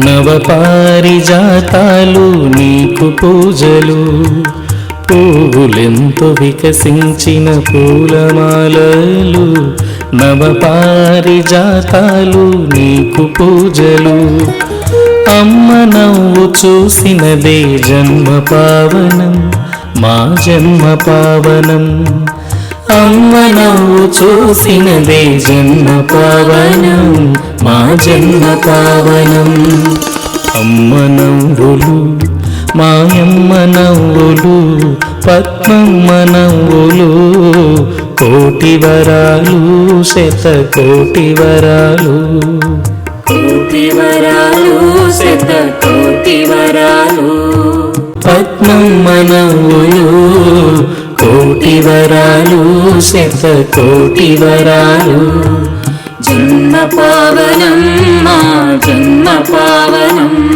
నవపారిజాతాలు నీకు పూజలు, పువ్వులెంతో వికసించిన పూలమాలలు. నవపారిజాతాలు నీకు పూజలు, అమ్మ నవ్వు చూసినదే జన్మ పావనం, మా జన్మ పావనం. అమ్మ నవ్వు చూసినదే జన్మ పావనం, మా జన్మ పావనం. అమ్మ నవ్వులు మాయమ్మ నవ్వులు, పద్మమ్మ నవ్వులు, కోటి వరాలు శతకోటి వరాలు. కోటి వరాలు శతకోటి వరాలు. పద్మమ్మ నవ్వులు, కోటి వరాలు శతకోటి వరాలు. జన్మ పావనం మా జన్మ పావనం.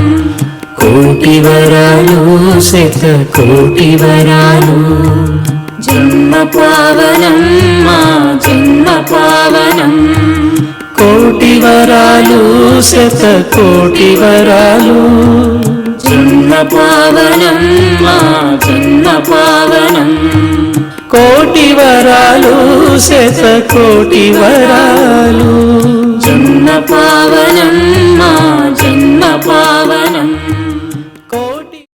కోటి వరాలు శతకోటి వరాలు. జన్మ పావనం మా జన్మ పావనం. కోటి వరాలు శతకోటి వరాలు. జన్మ పావనం మా జన్మ పావనం. కోటి వరాలు శతకోటి వరాలు. జన్మ పావనం మా జన్మ పావనం.